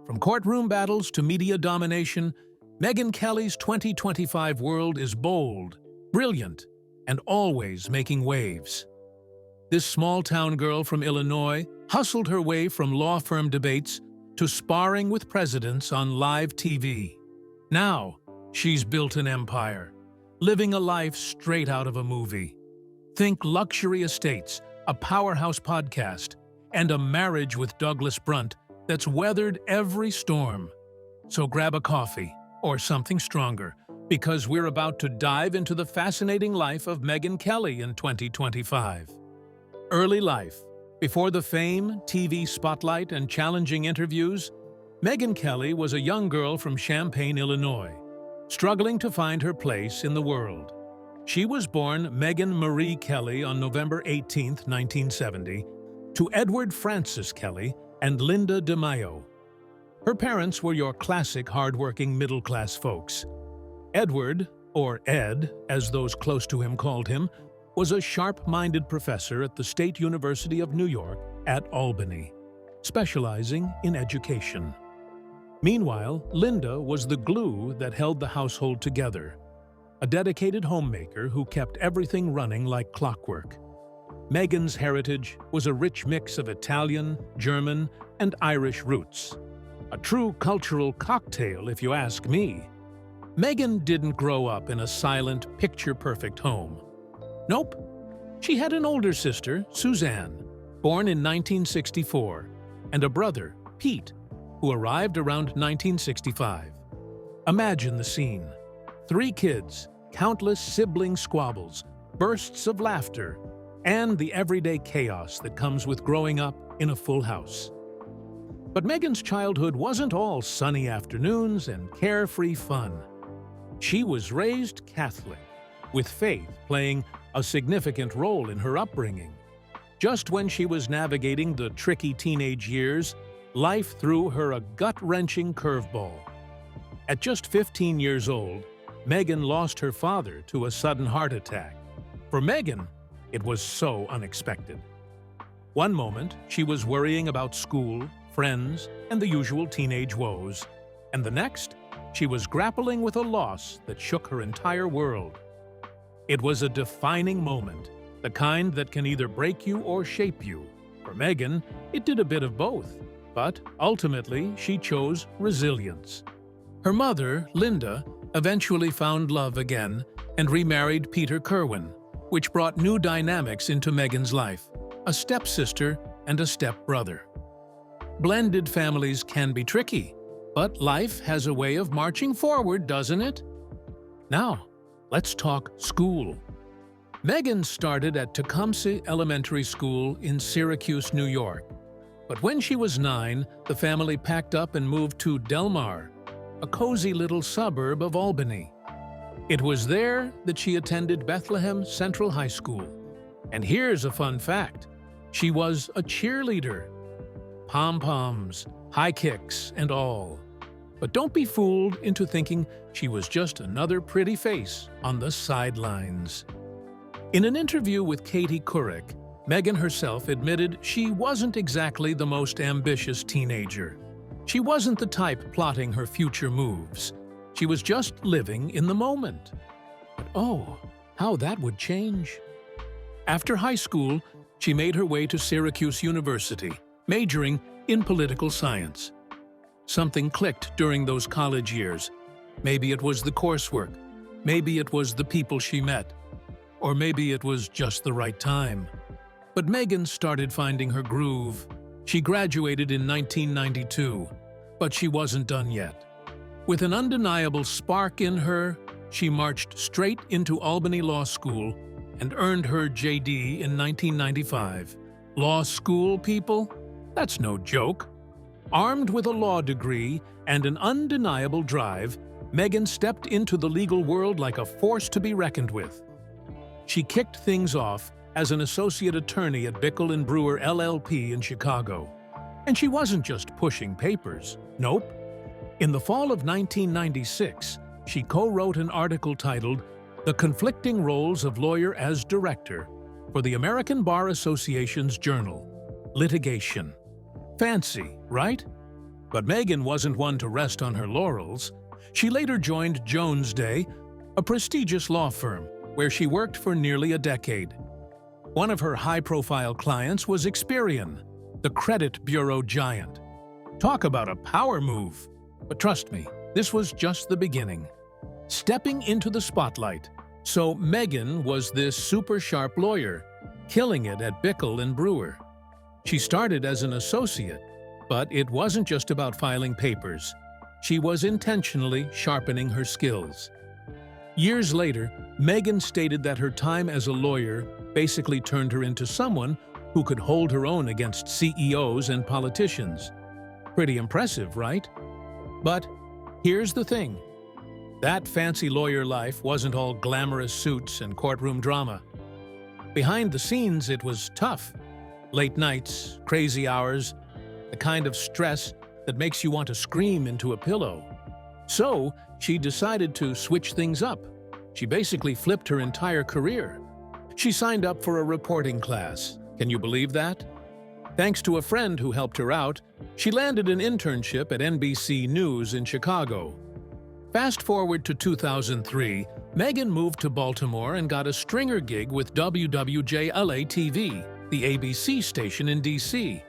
From courtroom battles to media domination, Megyn Kelly's 2025 world is bold, brilliant, and always making waves. This small-town girl from Illinois hustled her way from law firm debates to sparring with presidents on live TV. Now, she's built an empire, living a life straight out of a movie. Think luxury estates, a powerhouse podcast, and a marriage with Douglas Brunt that's weathered every storm. So grab a coffee, or something stronger, because we're about to dive into the fascinating life of Megyn Kelly in 2025. Early life. Before the fame, TV spotlight, and challenging interviews, Megyn Kelly was a young girl from Champaign, Illinois, struggling to find her place in the world. She was born Megyn Marie Kelly on November 18, 1970, to Edward Francis Kelly and Linda DeMaio. Her parents were your classic hard-working middle-class folks. Edward, or Ed, as those close to him called him, was a sharp-minded professor at the State University of New York at Albany, specializing in education. Meanwhile, Linda was the glue that held the household together, a dedicated homemaker who kept everything running like clockwork. Megyn's heritage was a rich mix of Italian, German, and Irish roots. A true cultural cocktail, if you ask me. Megyn didn't grow up in a silent, picture-perfect home. Nope. She had an older sister, Suzanne, born in 1964, and a brother, Pete, who arrived around 1965. Imagine the scene. 3 kids, countless sibling squabbles, bursts of laughter, and the everyday chaos that comes with growing up in a full house. But Megyn's childhood wasn't all sunny afternoons and carefree fun. She was raised Catholic, with faith playing a significant role in her upbringing. Just when she was navigating the tricky teenage years, life threw her a gut-wrenching curveball. At just 15 years old, Megyn lost her father to a sudden heart attack. For Megyn, it was so unexpected. One moment, she was worrying about school, friends, and the usual teenage woes, and the next, she was grappling with a loss that shook her entire world. It was a defining moment, the kind that can either break you or shape you. For Megyn, it did a bit of both, but ultimately she chose resilience. Her mother, Linda, eventually found love again and remarried Peter Kerwin, which brought new dynamics into Megyn's life, a stepsister and a stepbrother. Blended families can be tricky, but life has a way of marching forward, doesn't it? Now, let's talk school. Megyn started at Tecumseh Elementary School in Syracuse, New York. But when she was 9, the family packed up and moved to Del Mar, a cozy little suburb of Albany. It was there that she attended Bethlehem Central High School. And here's a fun fact. She was a cheerleader. Pom-poms, high kicks, and all. But don't be fooled into thinking she was just another pretty face on the sidelines. In an interview with Katie Couric, Megyn herself admitted she wasn't exactly the most ambitious teenager. She wasn't the type plotting her future moves. She was just living in the moment. But oh, how that would change. After high school, she made her way to Syracuse University, majoring in political science. Something clicked during those college years. Maybe it was the coursework, maybe it was the people she met, or maybe it was just the right time. But Megyn started finding her groove. She graduated in 1992, but she wasn't done yet. With an undeniable spark in her, she marched straight into Albany Law School and earned her JD in 1995. Law school, people? That's no joke. Armed with a law degree and an undeniable drive, Megyn stepped into the legal world like a force to be reckoned with. She kicked things off as an associate attorney at Bickel & Brewer LLP in Chicago. And she wasn't just pushing papers. Nope. In the fall of 1996, she co-wrote an article titled "The Conflicting Roles of Lawyer as Director" for the American Bar Association's journal, Litigation. Fancy, right? But Megyn wasn't one to rest on her laurels. She later joined Jones Day, a prestigious law firm, where she worked for nearly a decade. One of her high-profile clients was Experian, the credit bureau giant. Talk about a power move. But trust me, this was just the beginning. Stepping into the spotlight. So Megyn was this super-sharp lawyer, killing it at Bickle and Brewer. She started as an associate, but it wasn't just about filing papers. She was intentionally sharpening her skills. Years later, Megyn stated that her time as a lawyer basically turned her into someone who could hold her own against CEOs and politicians. Pretty impressive, right? But here's the thing. That fancy lawyer life wasn't all glamorous suits and courtroom drama. Behind the scenes, it was tough. Late nights, crazy hours, the kind of stress that makes you want to scream into a pillow. So, she decided to switch things up. She basically flipped her entire career. She signed up for a reporting class. Can you believe that? Thanks to a friend who helped her out, she landed an internship at NBC News in Chicago. Fast forward to 2003, Megyn moved to Baltimore and got a stringer gig with WWJ-LA-TV, the ABC station in DC.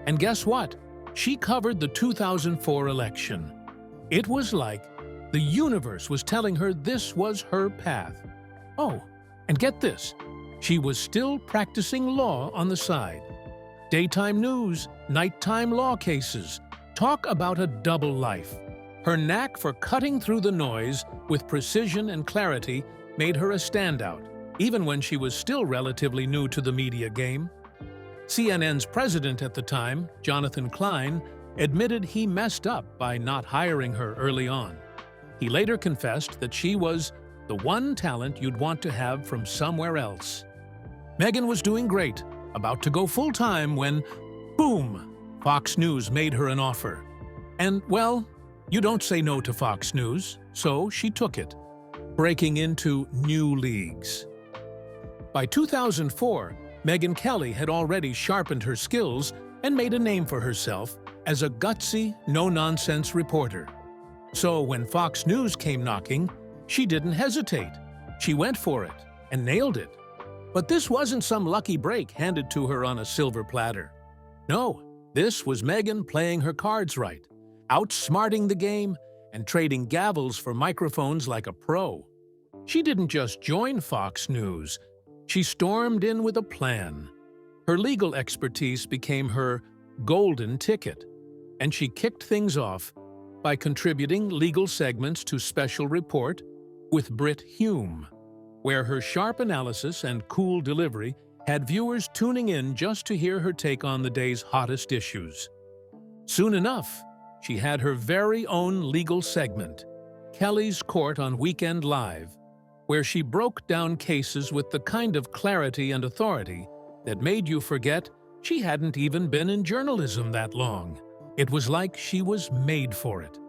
And guess what? She covered the 2004 election. It was like the universe was telling her this was her path. Oh, and get this, she was still practicing law on the side. Daytime news, nighttime law cases. Talk about a double life. Her knack for cutting through the noise with precision and clarity made her a standout, even when she was still relatively new to the media game. CNN's president at the time, Jonathan Klein, admitted he messed up by not hiring her early on. He later confessed that she was the one talent you'd want to have from somewhere else. Megyn was doing great, about to go full-time when, boom, Fox News made her an offer. And, well, you don't say no to Fox News, so she took it, breaking into new leagues. By 2004, Megyn Kelly had already sharpened her skills and made a name for herself as a gutsy, no-nonsense reporter. So when Fox News came knocking, she didn't hesitate. She went for it and nailed it. But this wasn't some lucky break handed to her on a silver platter. No, this was Megyn playing her cards right, outsmarting the game and trading gavels for microphones like a pro. She didn't just join Fox News. She stormed in with a plan. Her legal expertise became her golden ticket, and she kicked things off by contributing legal segments to Special Report with Brit Hume, where her sharp analysis and cool delivery had viewers tuning in just to hear her take on the day's hottest issues. Soon enough, she had her very own legal segment, Kelly's Court on Weekend Live, where she broke down cases with the kind of clarity and authority that made you forget she hadn't even been in journalism that long. It was like she was made for it.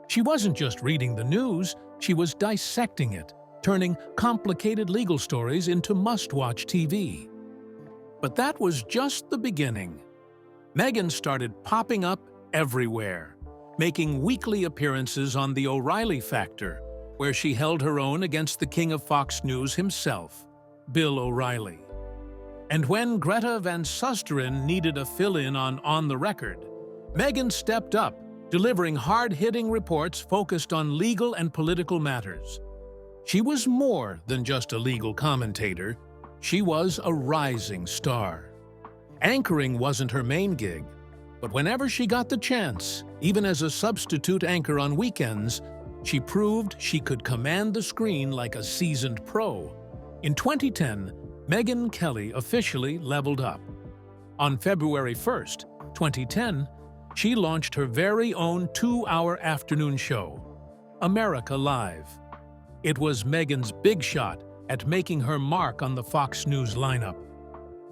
She wasn't just reading the news, she was dissecting it, turning complicated legal stories into must-watch TV. But that was just the beginning. Megyn started popping up everywhere, making weekly appearances on The O'Reilly Factor, where she held her own against the king of Fox News himself, Bill O'Reilly. And when Greta Van Susteren needed a fill-in on the Record, Megyn stepped up, delivering hard-hitting reports focused on legal and political matters. She was more than just a legal commentator. She was a rising star. Anchoring wasn't her main gig, but whenever she got the chance, even as a substitute anchor on weekends, she proved she could command the screen like a seasoned pro. In 2010, Megyn Kelly officially leveled up. On February 1st, 2010, she launched her very own 2-hour afternoon show, America Live. It was Megyn's big shot at making her mark on the Fox News lineup.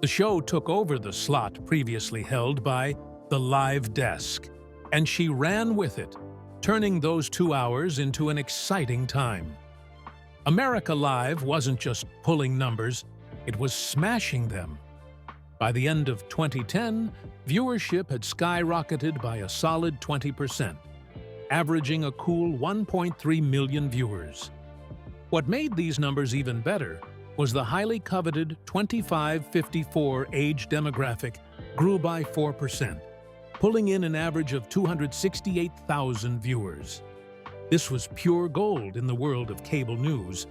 The show took over the slot previously held by The Live Desk, and she ran with it, turning those 2 hours into an exciting time. America Live wasn't just pulling numbers, it was smashing them. By the end of 2010, viewership had skyrocketed by a solid 20%, averaging a cool 1.3 million viewers. What made these numbers even better was the highly coveted 25-54 age demographic grew by 4%, pulling in an average of 268,000 viewers. This was pure gold in the world of cable news.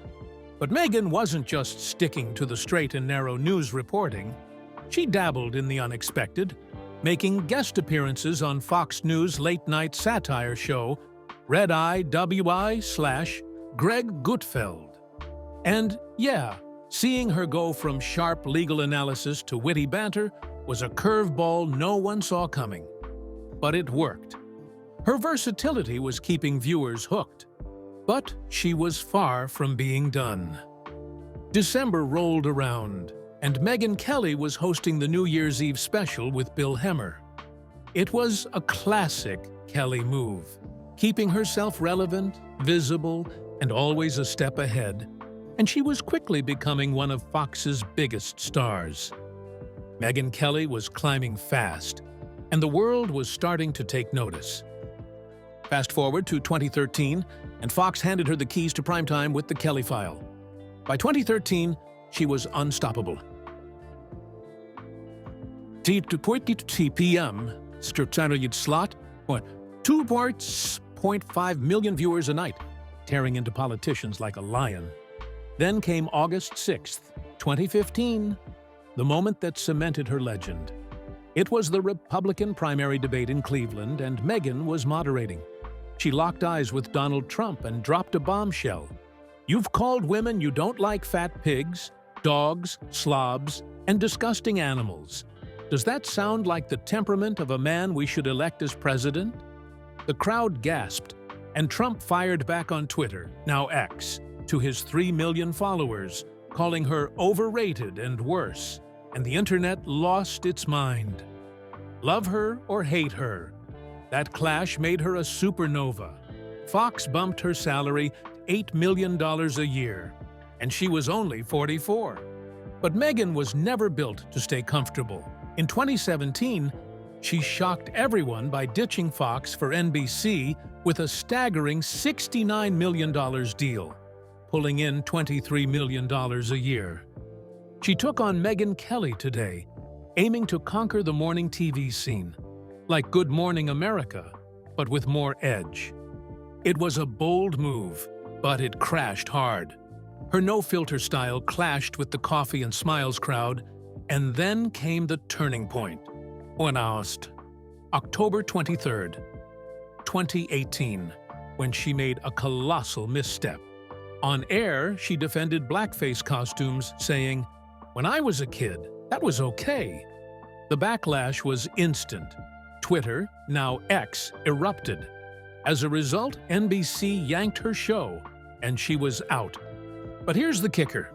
But Megyn wasn't just sticking to the straight and narrow news reporting. She dabbled in the unexpected, making guest appearances on Fox News' late-night satire show Red Eye WI/Greg Gutfeld. And yeah, seeing her go from sharp legal analysis to witty banter was a curveball no one saw coming. But it worked. Her versatility was keeping viewers hooked. But she was far from being done. December rolled around, and Megyn Kelly was hosting the New Year's Eve special with Bill Hemmer. It was a classic Kelly move, keeping herself relevant, visible, and always a step ahead, and she was quickly becoming one of Fox's biggest stars. Megyn Kelly was climbing fast, and the world was starting to take notice. Fast forward to 2013, and Fox handed her the keys to primetime with The Kelly File. By 2013, she was unstoppable. 2.2 p.m. slot, 2.5 million viewers a night, tearing into politicians like a lion. Then came August 6th, 2015, the moment that cemented her legend. It was the Republican primary debate in Cleveland, and Megyn was moderating. She locked eyes with Donald Trump and dropped a bombshell. "You've called women you don't like fat pigs, dogs, slobs, and disgusting animals. Does that sound like the temperament of a man we should elect as president?" The crowd gasped, and Trump fired back on Twitter, now X, to his 3 million followers, calling her overrated and worse, and the internet lost its mind. Love her or hate her, that clash made her a supernova. Fox bumped her salary $8 million a year, and she was only 44. But Megyn was never built to stay comfortable. In 2017, she shocked everyone by ditching Fox for NBC with a staggering $69 million deal, pulling in $23 million a year. She took on Megyn Kelly today, aiming to conquer the morning TV scene, like Good Morning America, but with more edge. It was a bold move, but it crashed hard. Her no-filter style clashed with the Coffee and Smiles crowd, and then came the turning point. October 23rd, 2018, when she made a colossal misstep. On air, she defended blackface costumes, saying, "When I was a kid, that was okay." The backlash was instant. Twitter, now X, erupted. As a result, NBC yanked her show, and she was out. But here's the kicker.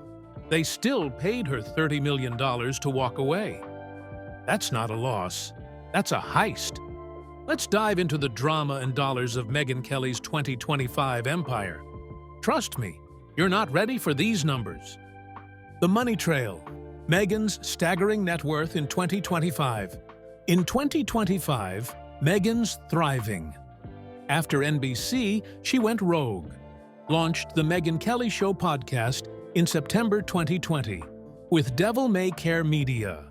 They still paid her $30 million to walk away. That's not a loss. That's a heist. Let's dive into the drama and dollars of Megyn Kelly's 2025 empire. Trust me, you're not ready for these numbers. The money trail. Megyn's staggering net worth in 2025. In 2025, Megyn's thriving. After NBC, she went rogue, launched the Megyn Kelly Show podcast in September 2020 with Devil May Care Media.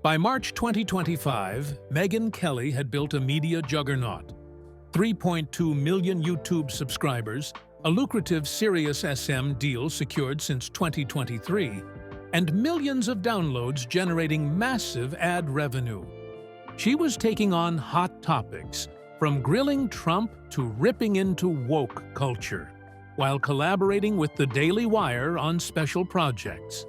By March 2025, Megyn Kelly had built a media juggernaut, 3.2 million YouTube subscribers, a lucrative SiriusXM deal secured since 2023, and millions of downloads generating massive ad revenue. She was taking on hot topics, from grilling Trump to ripping into woke culture, while collaborating with the Daily Wire on special projects.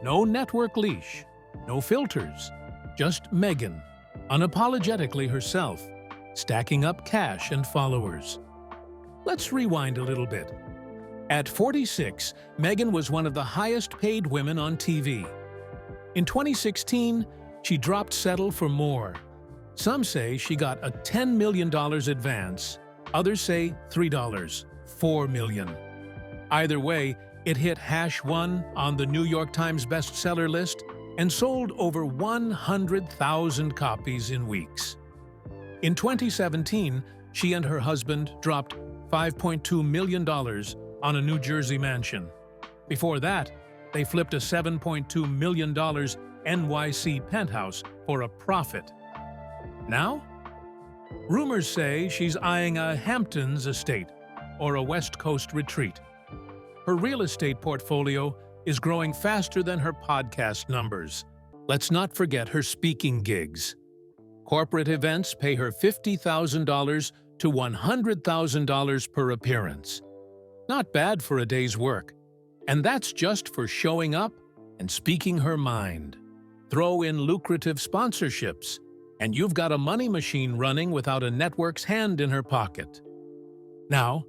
No network leash, no filters, just Megyn, unapologetically herself, stacking up cash and followers. Let's rewind a little bit. At 46, Megyn was one of the highest-paid women on TV. In 2016, she dropped settle for more. Some say she got a $10 million advance, others say $3, $4 million. Either way, it hit #1 on the New York Times bestseller list and sold over 100,000 copies in weeks. In 2017, she and her husband dropped $5.2 million on a New Jersey mansion. Before that, they flipped a $7.2 million NYC penthouse for a profit. Now, rumors say she's eyeing a Hamptons estate or a West Coast retreat. Her real estate portfolio is growing faster than her podcast numbers. Let's not forget her speaking gigs. Corporate events pay her $50,000 to $100,000 per appearance. Not bad for a day's work. And that's just for showing up and speaking her mind. Throw in lucrative sponsorships, and you've got a money machine running without a network's hand in her pocket. Now,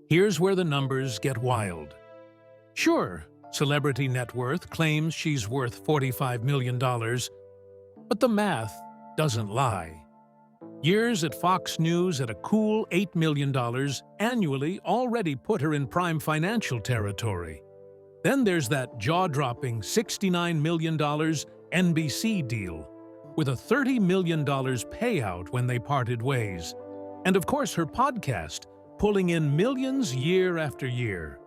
here's where the numbers get wild. Sure, Celebrity Net Worth claims she's worth $45 million, but the math doesn't lie. Years at Fox News at a cool $8 million annually already put her in prime financial territory. Then there's that jaw-dropping $69 million NBC deal, with a $30 million payout when they parted ways. And of course her podcast, pulling in millions year after year.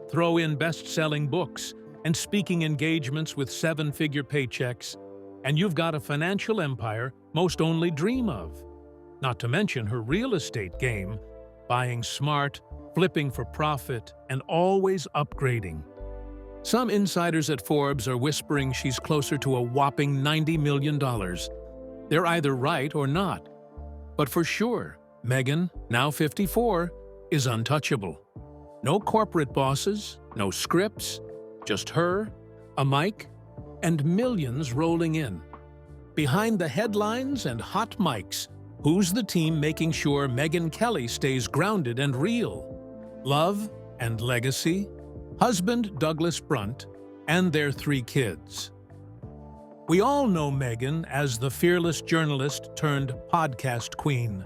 Throw in best-selling books and speaking engagements with seven-figure paychecks, and you've got a financial empire most only dream of. Not to mention her real estate game, buying smart, flipping for profit, and always upgrading. Some insiders at Forbes are whispering she's closer to a whopping $90 million. They're either right or not. But for sure, Megyn, now 54, is untouchable. No corporate bosses, no scripts, just her, a mic, and millions rolling in. Behind the headlines and hot mics, who's the team making sure Megyn Kelly stays grounded and real? Love and legacy, husband Douglas Brunt, and their 3 kids. We all know Megyn as the fearless journalist turned podcast queen.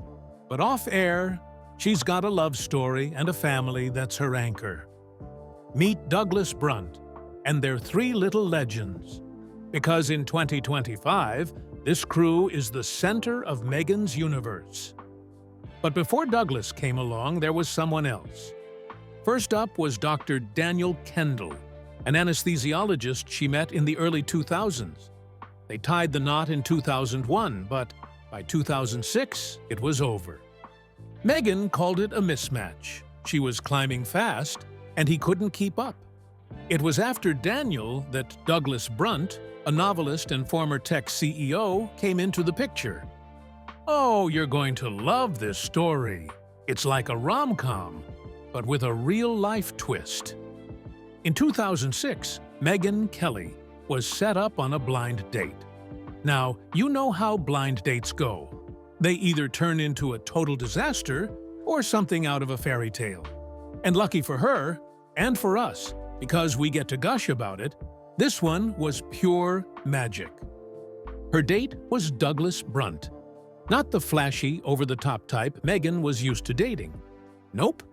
But off-air, she's got a love story and a family that's her anchor. Meet Douglas Brunt and their 3 little legends. Because in 2025, this crew is the center of Megyn's universe. But before Douglas came along, there was someone else. First up was Dr. Daniel Kendall, an anesthesiologist she met in the early 2000s. They tied the knot in 2001, but by 2006, it was over. Megyn called it a mismatch. She was climbing fast, and he couldn't keep up. It was after Daniel that Douglas Brunt, a novelist and former tech CEO, came into the picture. Oh, you're going to love this story. It's like a rom-com, but with a real-life twist. In 2006, Megyn Kelly was set up on a blind date. Now, you know how blind dates go. They either turn into a total disaster or something out of a fairy tale. And lucky for her, and for us, because we get to gush about it, this one was pure magic. Her date was Douglas Brunt, not the flashy, over-the-top type Megyn was used to dating. Nope,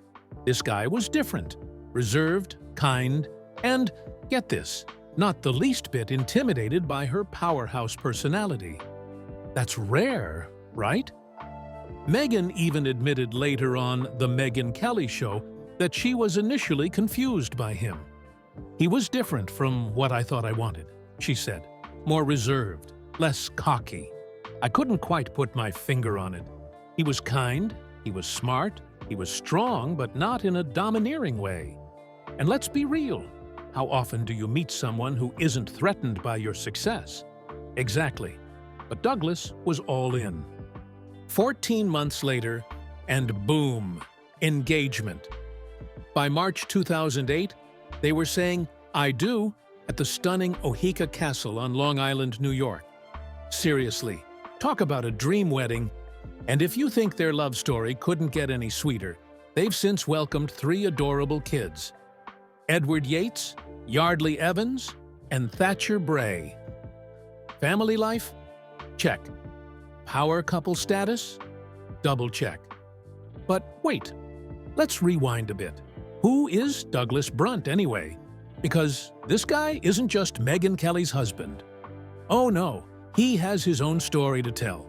this guy was different, reserved, kind, and, get this, not the least bit intimidated by her powerhouse personality. That's rare, right? Megyn even admitted later on The Megyn Kelly Show that she was initially confused by him. He was different from what I thought I wanted, she said. More reserved, less cocky. I couldn't quite put my finger on it. He was kind, he was smart, he was strong, but not in a domineering way. And let's be real. How often do you meet someone who isn't threatened by your success? Exactly. But Douglas was all in. 14 months later, and boom, engagement. By March 2008, they were saying, "I do," at the stunning Oheka Castle on Long Island, New York. Seriously, talk about a dream wedding. And if you think their love story couldn't get any sweeter, they've since welcomed 3 adorable kids. Edward Yates, Yardley Evans, and Thatcher Bray. Family life? Check. Power couple status? Double check. But wait, let's rewind a bit. Who is Douglas Brunt anyway? Because this guy isn't just Megyn Kelly's husband. Oh no, he has his own story to tell.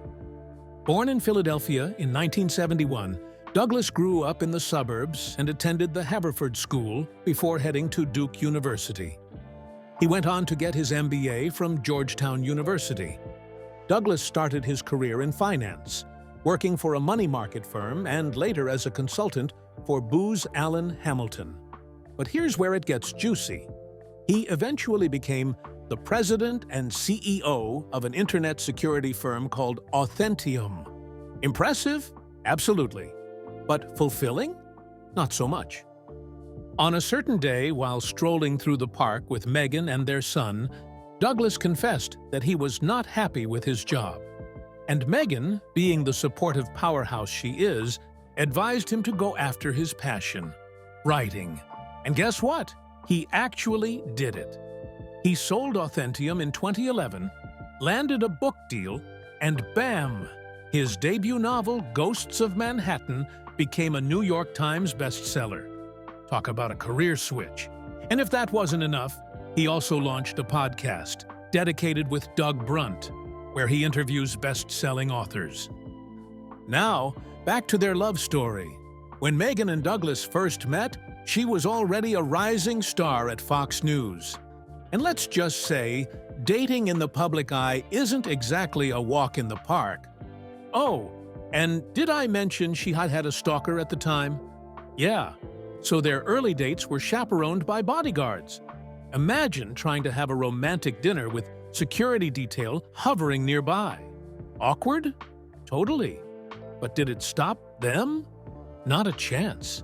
Born in Philadelphia in 1971, Douglas grew up in the suburbs and attended the Haverford School before heading to Duke University. He went on to get his MBA from Georgetown University. Douglas started his career in finance, working for a money market firm and later as a consultant for Booz Allen Hamilton. But here's where it gets juicy. He eventually became the president and CEO of an internet security firm called Authentium. Impressive? Absolutely. But fulfilling? Not so much. On a certain day, while strolling through the park with Megyn and their son, Douglas confessed that he was not happy with his job. And Megyn, being the supportive powerhouse she is, advised him to go after his passion, writing. And guess what? He actually did it. He sold Authentium in 2011, landed a book deal, and bam! His debut novel, Ghosts of Manhattan, became a New York Times bestseller. Talk about a career switch. And if that wasn't enough, he also launched a podcast dedicated with Doug Brunt, where he interviews best-selling authors. Now, back to their love story. When Megyn and Douglas first met, she was already a rising star at Fox News. And let's just say, dating in the public eye isn't exactly a walk in the park. Oh, and did I mention she had a stalker at the time? Yeah, so their early dates were chaperoned by bodyguards. Imagine trying to have a romantic dinner with security detail hovering nearby. Awkward? Totally. But did it stop them? Not a chance.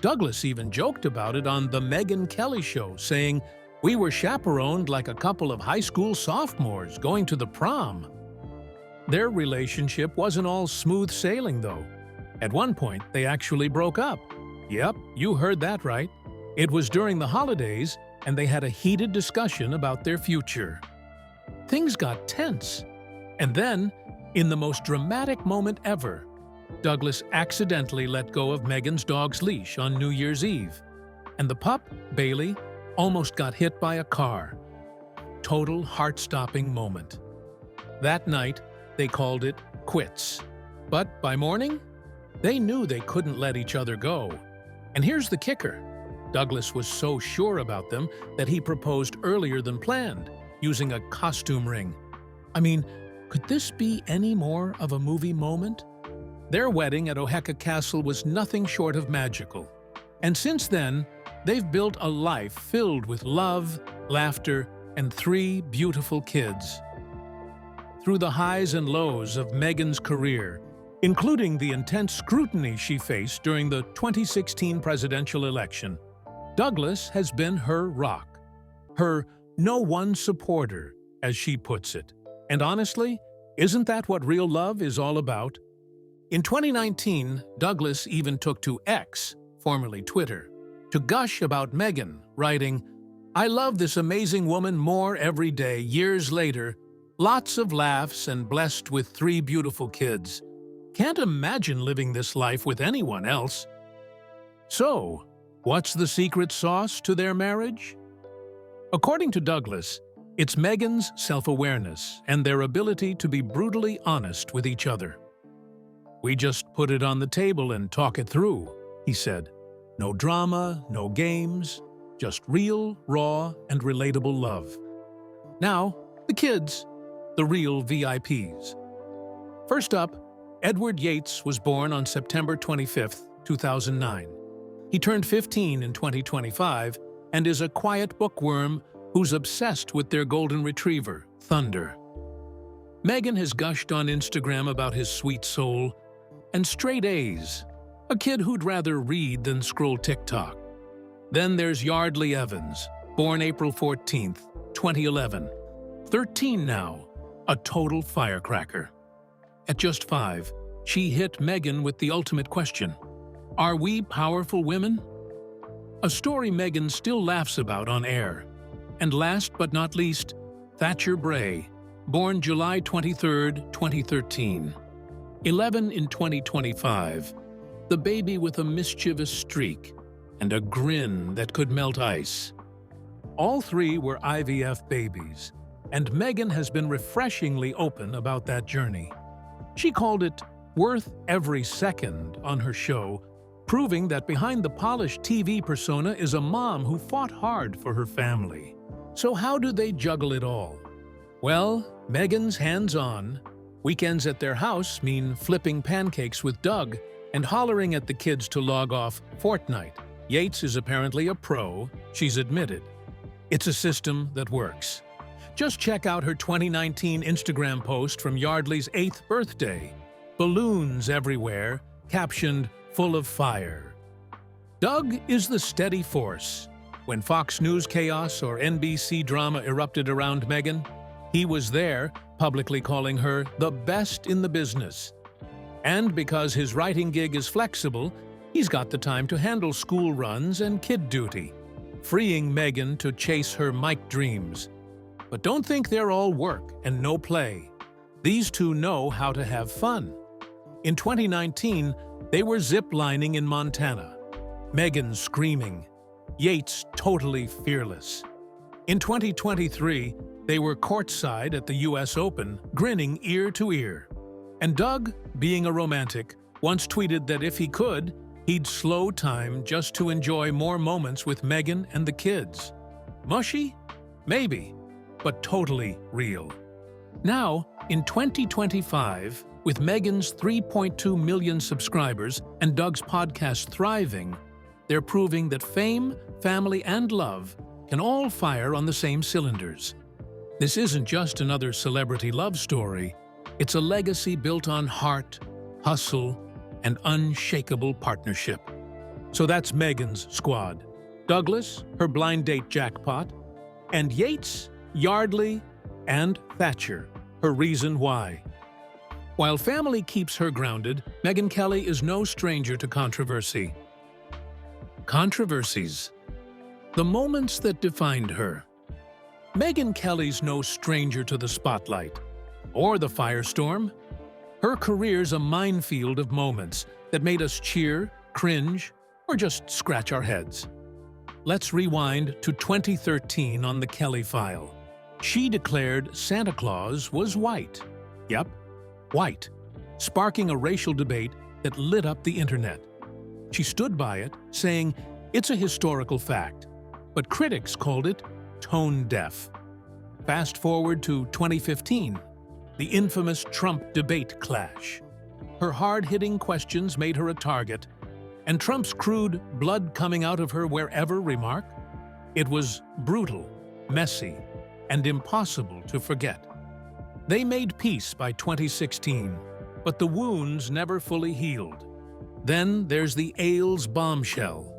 Douglas even joked about it on The Megyn Kelly Show, saying, "We were chaperoned like a couple of high school sophomores going to the prom." Their relationship wasn't all smooth sailing, though. At one point, they actually broke up. Yep, you heard that right. It was during the holidays, and they had a heated discussion about their future. Things got tense. And then, in the most dramatic moment ever, Douglas accidentally let go of Megyn's dog's leash on New Year's Eve, and the pup, Bailey, almost got hit by a car. Total heart-stopping moment. That night, they called it quits. But by morning, they knew they couldn't let each other go. And here's the kicker. Douglas was so sure about them that he proposed earlier than planned, using a costume ring. I mean, could this be any more of a movie moment? Their wedding at Oheka Castle was nothing short of magical. And since then, they've built a life filled with love, laughter, and 3 beautiful kids. Through the highs and lows of Megyn's career, including the intense scrutiny she faced during the 2016 presidential election, Douglas has been her rock, her no-one supporter, as she puts it. And honestly, isn't that what real love is all about? In 2019, Douglas even took to X, formerly Twitter, to gush about Megyn, writing, "I love this amazing woman more every day, years later. Lots of laughs and blessed with 3 beautiful kids. Can't imagine living this life with anyone else." So, what's the secret sauce to their marriage? According to Douglas, it's Megyn's self-awareness and their ability to be brutally honest with each other. "We just put it on the table and talk it through," he said. "No drama, no games, just real, raw, and relatable love." Now, the kids, the real VIPs. First up, Edward Yates was born on September 25, 2009. He turned 15 in 2025 and is a quiet bookworm who's obsessed with their golden retriever, Thunder. Megyn has gushed on Instagram about his sweet soul and straight A's, a kid who'd rather read than scroll TikTok. Then there's Yardley Evans, born April 14, 2011. 13 now, a total firecracker. At just 5, she hit Megyn with the ultimate question: "Are we powerful women?" A story Megyn still laughs about on air. And last but not least, Thatcher Bray, born July 23, 2013. 11 in 2025, the baby with a mischievous streak and a grin that could melt ice. All 3 were IVF babies, and Megyn has been refreshingly open about that journey. She called it worth every second on her show, proving that behind the polished TV persona is a mom who fought hard for her family. So how do they juggle it all? Well, Megyn's hands-on. Weekends at their house mean flipping pancakes with Doug and hollering at the kids to log off Fortnite. Yates is apparently a pro, she's admitted. It's a system that works. Just check out her 2019 Instagram post from Yardley's 8th birthday. Balloons everywhere, captioned, "Full of fire." Doug is the steady force. When Fox News chaos or NBC drama erupted around Megyn, he was there, publicly calling her the best in the business. And because his writing gig is flexible, he's got the time to handle school runs and kid duty, freeing Megyn to chase her mic dreams. But don't think they're all work and no play. These two know how to have fun. In 2019, they were zip-lining in Montana. Megyn screaming, Yates totally fearless. In 2023, they were courtside at the US Open, grinning ear to ear. And Doug, being a romantic, once tweeted that if he could, he'd slow time just to enjoy more moments with Megyn and the kids. Mushy? Maybe, but totally real. Now, in 2025, with Megyn's 3.2 million subscribers and Doug's podcast thriving, they're proving that fame, family, and love can all fire on the same cylinders. This isn't just another celebrity love story. It's a legacy built on heart, hustle, and unshakable partnership. So that's Megyn's squad. Douglas, her blind date jackpot, and Yates, Yardley, and Thatcher, her reason why. While family keeps her grounded, Megyn Kelly is no stranger to controversy. Controversies. The moments that defined her. Megyn Kelly's no stranger to the spotlight or the firestorm. Her career's a minefield of moments that made us cheer, cringe, or just scratch our heads. Let's rewind to 2013 on the Kelly file. She declared Santa Claus was white. Yep, white, sparking a racial debate that lit up the internet. She stood by it, saying it's a historical fact, but critics called it tone-deaf. Fast forward to 2015, the infamous Trump debate clash. Her hard-hitting questions made her a target, and Trump's crude blood coming out of her wherever remark? It was brutal, messy, and impossible to forget. They made peace by 2016, but the wounds never fully healed. Then there's the Ailes bombshell.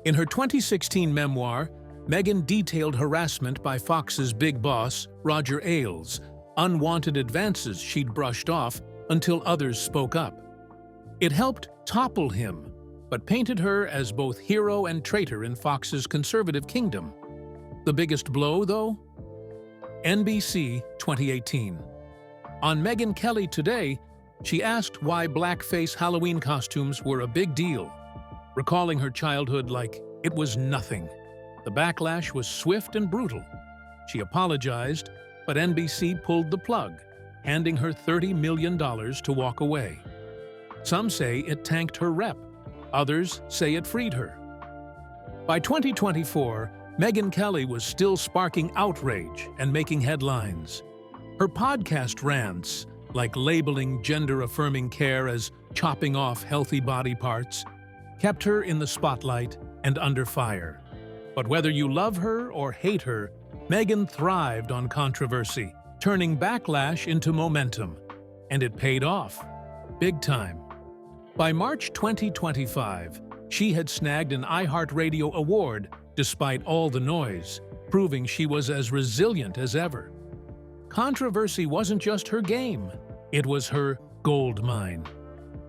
In her 2016 memoir, Megyn detailed harassment by Fox's big boss, Roger Ailes, unwanted advances she'd brushed off until others spoke up. It helped topple him, but painted her as both hero and traitor in Fox's conservative kingdom. The biggest blow, though? NBC 2018. On Megyn Kelly Today, she asked why blackface Halloween costumes were a big deal, recalling her childhood like it was nothing. The backlash was swift and brutal. She apologized, but NBC pulled the plug, handing her $30 million to walk away. Some say it tanked her rep. Others say it freed her. By 2024, Megyn Kelly was still sparking outrage and making headlines. Her podcast rants, like labeling gender-affirming care as chopping off healthy body parts, kept her in the spotlight and under fire. But whether you love her or hate her, Megyn thrived on controversy, turning backlash into momentum. And it paid off. Big time. By March 2025, she had snagged an iHeartRadio award despite all the noise, proving she was as resilient as ever. Controversy wasn't just her game, it was her gold mine.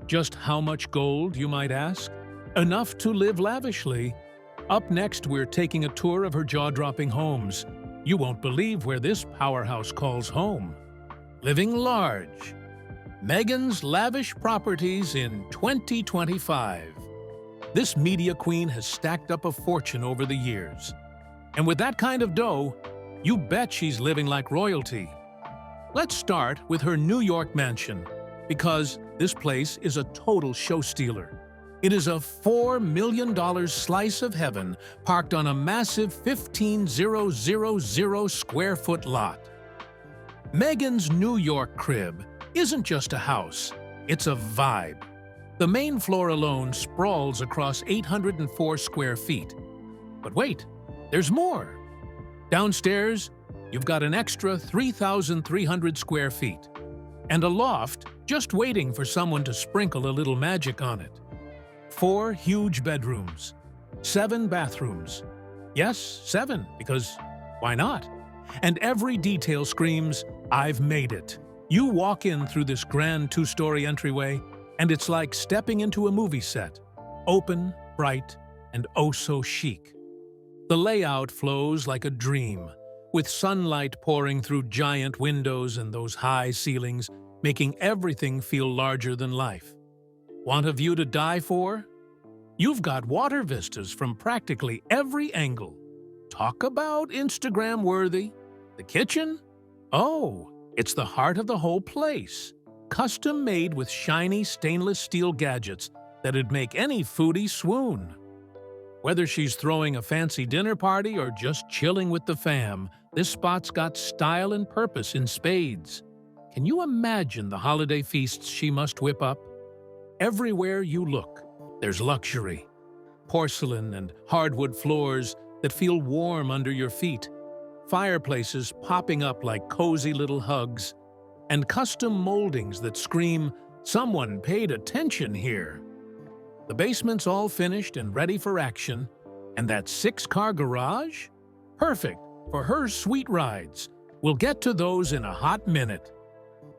Just how much gold, you might ask? Enough to live lavishly. Up next, we're taking a tour of her jaw-dropping homes. You won't believe where this powerhouse calls home. Living large. Megyn's lavish properties in 2025. This media queen has stacked up a fortune over the years. And with that kind of dough, You bet she's living like royalty. Let's start with her New York mansion, because this place is a total show stealer. It is a $4 million slice of heaven parked on a massive 15,000 square foot lot. Megyn's New York crib isn't just a house, it's a vibe. The main floor alone sprawls across 804 square feet. But wait, there's more. Downstairs, you've got an extra 3,300 square feet, and a loft just waiting for someone to sprinkle a little magic on it. 4 huge bedrooms, 7 bathrooms. Yes, 7, because why not? And every detail screams, I've made it. You walk in through this grand 2-story entryway, and it's like stepping into a movie set. Open, bright, and oh so chic. The layout flows like a dream, with sunlight pouring through giant windows and those high ceilings, making everything feel larger than life. Want a view to die for? You've got water vistas from practically every angle. Talk about Instagram-worthy. The kitchen? Oh, it's the heart of the whole place. Custom-made with shiny stainless steel gadgets that'd make any foodie swoon. Whether she's throwing a fancy dinner party or just chilling with the fam, this spot's got style and purpose in spades. Can you imagine the holiday feasts she must whip up? Everywhere you look, there's luxury. Porcelain and hardwood floors that feel warm under your feet, fireplaces popping up like cozy little hugs, and custom moldings that scream, someone paid attention here. The basement's all finished and ready for action, and that 6-car garage? Perfect for her sweet rides. We'll get to those in a hot minute.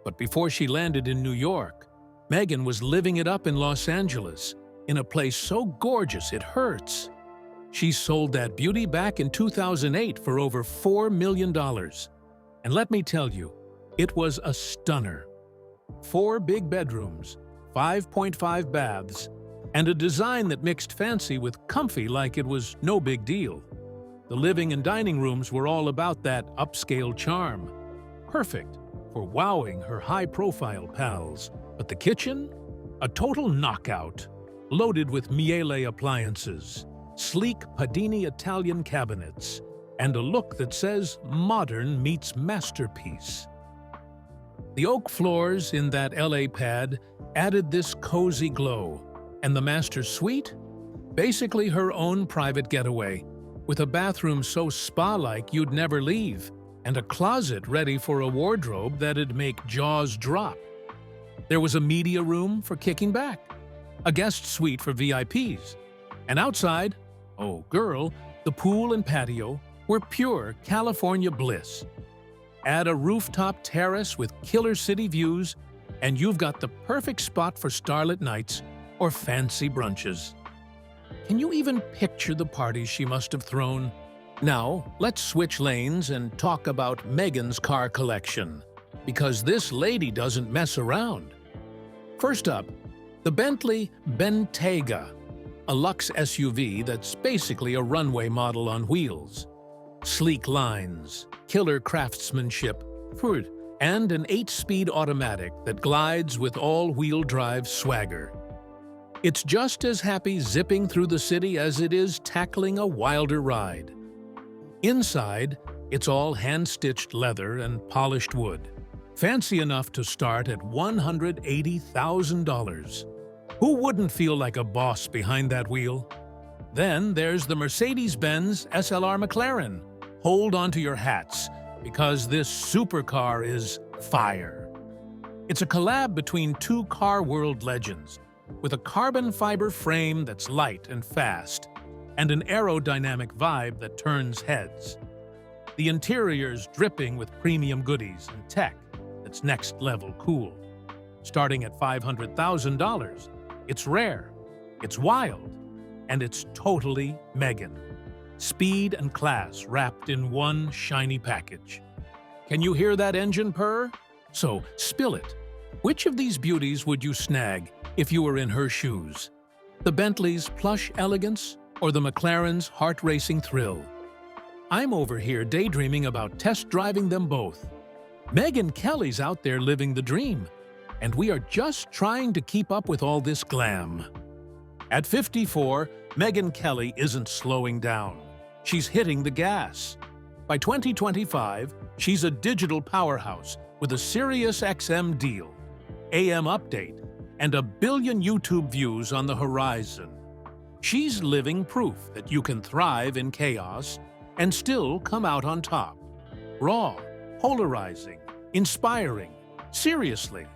But before she landed in New York, Megyn was living it up in Los Angeles, in a place so gorgeous it hurts. She sold that beauty back in 2008 for over $4 million. And let me tell you, it was a stunner. 4 big bedrooms, 5.5 baths, and a design that mixed fancy with comfy like it was no big deal. The living and dining rooms were all about that upscale charm, perfect for wowing her high-profile pals. But the kitchen? A total knockout, loaded with Miele appliances, sleek Padini Italian cabinets, and a look that says modern meets masterpiece. The oak floors in that LA pad added this cozy glow, and the master suite? Basically her own private getaway, with a bathroom so spa-like you'd never leave, and a closet ready for a wardrobe that'd make jaws drop. There was a media room for kicking back, a guest suite for VIPs, and outside, oh girl, the pool and patio were pure California bliss. Add a rooftop terrace with killer city views, and you've got the perfect spot for starlit nights or fancy brunches. Can you even picture the parties she must have thrown? Now, let's switch lanes and talk about Megyn's car collection, because this lady doesn't mess around. First up, the Bentley Bentayga, a luxe SUV that's basically a runway model on wheels. Sleek lines, killer craftsmanship, and an 8-speed automatic that glides with all-wheel drive swagger. It's just as happy zipping through the city as it is tackling a wilder ride. Inside, it's all hand-stitched leather and polished wood, fancy enough to start at $180,000. Who wouldn't feel like a boss behind that wheel? Then there's the Mercedes-Benz SLR McLaren. Hold on to your hats, because this supercar is fire. It's a collab between 2 car world legends, with a carbon fiber frame that's light and fast, and an aerodynamic vibe that turns heads. The interior's dripping with premium goodies and tech that's next-level cool. Starting at $500,000, it's rare, it's wild, and it's totally Megyn. Speed and class wrapped in one shiny package. Can you hear that engine purr? So, spill it. Which of these beauties would you snag if you were in her shoes? The Bentley's plush elegance or the McLaren's heart-racing thrill? I'm over here daydreaming about test driving them both. Megyn Kelly's out there living the dream, and we are just trying to keep up with all this glam. At 54, Megyn Kelly isn't slowing down. She's hitting the gas. By 2025, she's a digital powerhouse with a Sirius XM deal, AM update, and 1 billion YouTube views on the horizon. She's living proof that you can thrive in chaos and still come out on top. Raw, polarizing, inspiring. Seriously,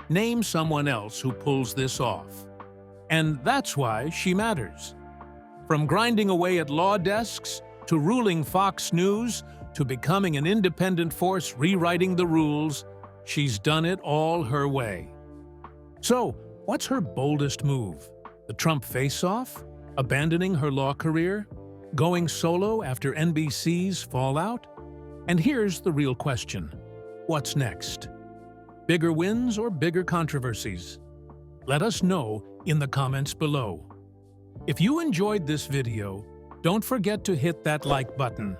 name someone else who pulls this off. And that's why she matters. From grinding away at law desks, to ruling Fox News, to becoming an independent force rewriting the rules, she's done it all her way. So, what's her boldest move? The Trump face-off? Abandoning her law career? Going solo after NBC's fallout? And here's the real question. What's next? Bigger wins or bigger controversies? Let us know in the comments below. If you enjoyed this video, don't forget to hit that like button,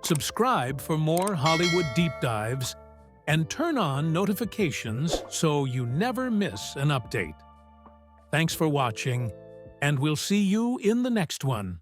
subscribe for more Hollywood deep dives, and turn on notifications so you never miss an update. Thanks for watching, and we'll see you in the next one.